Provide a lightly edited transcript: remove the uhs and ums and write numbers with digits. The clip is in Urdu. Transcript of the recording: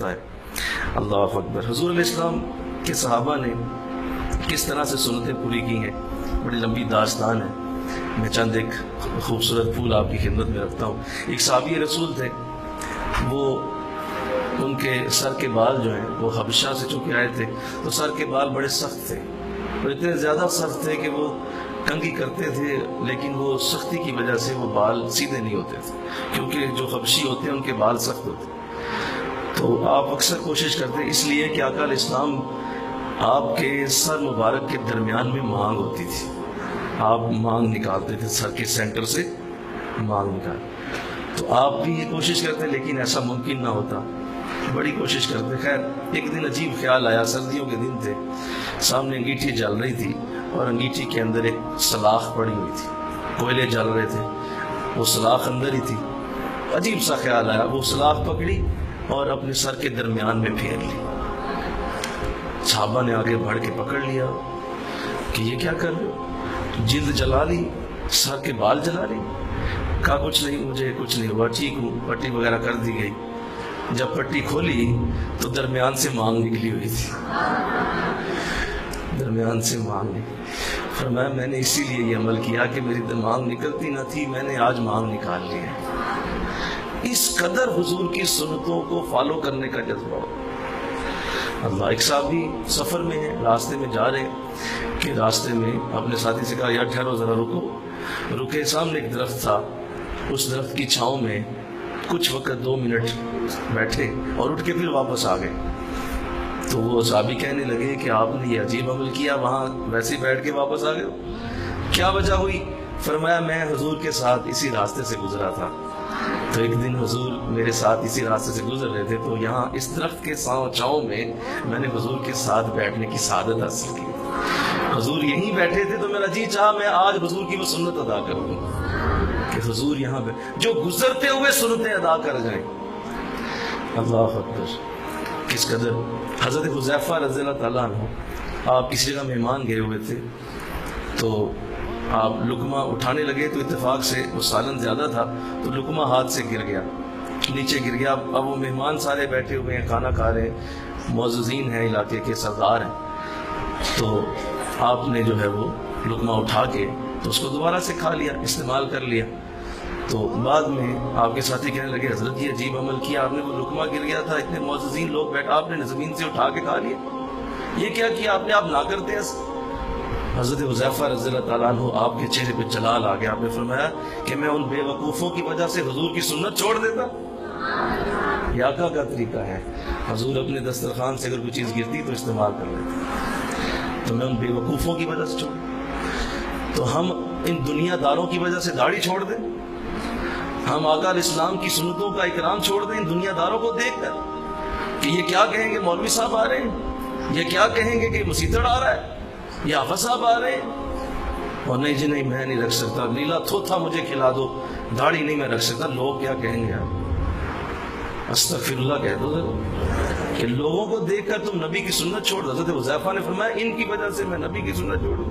ہوتا ہے۔ اللہ اکبر۔ حضور علیہ السلام کے صحابہ نے کس طرح سے سنتیں پوری کی ہیں، بڑی لمبی داستان ہے۔ میں چند ایک خوبصورت پھول آپ کی خدمت میں رکھتا ہوں۔ ایک صحابی رسول تھے، وہ ان کے سر کے بال جو ہیں وہ حبشہ سے چونکہ آئے تھے تو سر کے بال بڑے سخت تھے، اور اتنے زیادہ سخت تھے کہ وہ کنگھی کرتے تھے، لیکن وہ سختی کی وجہ سے وہ بال سیدھے نہیں ہوتے تھے، کیونکہ جو حبشی ہوتے ہیں ان کے بال سخت ہوتے ہیں۔ تو آپ اکثر کوشش کرتے اس لیے کہ آقا علیہ السلام آپ کے سر مبارک کے درمیان میں مانگ ہوتی تھی، آپ مانگ نکالتے تھے، سر کے سینٹر سے مانگ نکال، تو آپ بھی یہ کوشش کرتے لیکن ایسا ممکن نہ ہوتا، بڑی کوشش کرتے۔ خیر ایک دن عجیب خیال آیا، سردیوں کے دن تھے، سامنے انگیٹھی جل رہی تھی اور انگیٹھی کے اندر ایک سلاخ پڑی ہوئی تھی، کوئلے جل رہے تھے، وہ سلاخ اندر ہی تھی۔ عجیب سا خیال آیا، وہ سلاخ پکڑی اور اپنے سر کے درمیان میں پھیر لی۔ صحابہ نے آگے بڑھ کے پکڑ لیا کہ یہ کیا کر رہے ہو، جلد جلا لی، سر کے بال جلا لی؟ کہا کچھ نہیں، مجھے کچھ نہیں ہوا، ٹھیک ہوں۔ پٹی وغیرہ کر دی گئی، جب پٹی کھولی تو درمیان سے مانگ نکلی ہوئی تھی، درمیان سے مانگ نکلی۔ فرمایا میں نے اسی لیے یہ عمل کیا کہ میری مانگ نکلتی نہ تھی، میں نے آج مانگ نکال لی ہے۔ اس قدر حضور کی سنتوں کو فالو کرنے کا جذبہ ہو۔ اللہ، ایک صحابی سفر میں ہیں، راستے میں جا رہے کہ راستے میں اپنے ساتھی سے کہا یار ٹھہرو ذرا، رکو۔ رکے، سامنے ایک درخت تھا، اس درخت کی چھاؤں میں کچھ وقت 2 منٹ بیٹھے اور اٹھ کے پھر واپس آ گئے۔ تو وہ صحابی کہنے لگے کہ آپ نے یہ عجیب عمل کیا، وہاں ویسے ہی بیٹھ کے واپس آ گئے ہو، کیا وجہ ہوئی؟ فرمایا میں حضور کے ساتھ اسی راستے سے گزرا تھا، تو ایک دن حضور میرے ساتھ اسی راستے سے گزر رہے تھے، تو یہاں اس درخت کے چھاؤں میں نے حضور کے ساتھ بیٹھنے کی سعادت حاصل کی۔ حضور یہیں بیٹھے تھے تو میرا جی چاہا میں آج حضور کی وہ سنت ادا کروں کہ حضور یہاں پہ جو گزرتے ہوئے سنتیں ادا کر جائیں۔ اللہ اکبر، کس قدر۔ حضرت حذیفہ رضی اللہ تعالیٰ عنہ، آپ کسی جگہ مہمان گئے ہوئے تھے، تو آپ لقمہ اٹھانے لگے تو اتفاق سے وہ سالن زیادہ تھا تو لقمہ ہاتھ سے گر گیا، نیچے گر گیا۔ اب وہ مہمان سارے بیٹھے ہوئے ہیں، کھانا کھا رہے ہیں، معززین ہیں، علاقے کے سردار ہیں، تو آپ نے جو ہے وہ لقمہ اٹھا کے تو اس کو دوبارہ سے کھا لیا، استعمال کر لیا۔ تو بعد میں آپ کے ساتھی کہنے لگے حضرت یہ عجیب عمل کیا آپ نے، وہ لقمہ گر گیا تھا، اتنے معززین لوگ بیٹھے، آپ نے زمین سے اٹھا کے کھا لیا، یہ کیا کیا آپ نے، آپ نہ کرتے ایسا؟ حضرت حذیفہ رضی اللہ تعالیٰ عنہ، آپ کے چہرے پہ جلال آ گیا، آپ نے فرمایا کہ میں ان بے وقوفوں کی وجہ سے حضور کی سنت چھوڑ دیتا؟ یہ آقا کا طریقہ ہے، حضور اپنے دسترخوان سے اگر کوئی چیز گرتی تو استعمال کر لیتے، تو میں ان بے وقوفوں کی وجہ سے چھوڑ، تو ہم ان دنیا داروں کی وجہ سے داڑھی چھوڑ دیں، ہم آقا علیہ السلام کی سنتوں کا اکرام چھوڑ دیں ان دنیا داروں کو دیکھ کر کہ یہ کیا کہیں گے مولوی صاحب آ رہے ہیں، یہ کیا کہیں گے کہ مسیطڑ آ رہا ہے، یہ حافظ صاحب آ رہے ہیں، اور نہیں جی نہیں میں نہیں رکھ سکتا، نیلا تھوتھا مجھے کھلا دو، داڑھی نہیں میں رکھ سکتا، لوگ کیا کہیں گے؟ آپ استغفر اللہ کہہ دو کہ لوگوں کو دیکھ کر تم نبی کی سنت چھوڑ دو۔ حضرت حذیفہ نے فرمایا ان کی وجہ سے میں نبی کی سنت چھوڑوں۔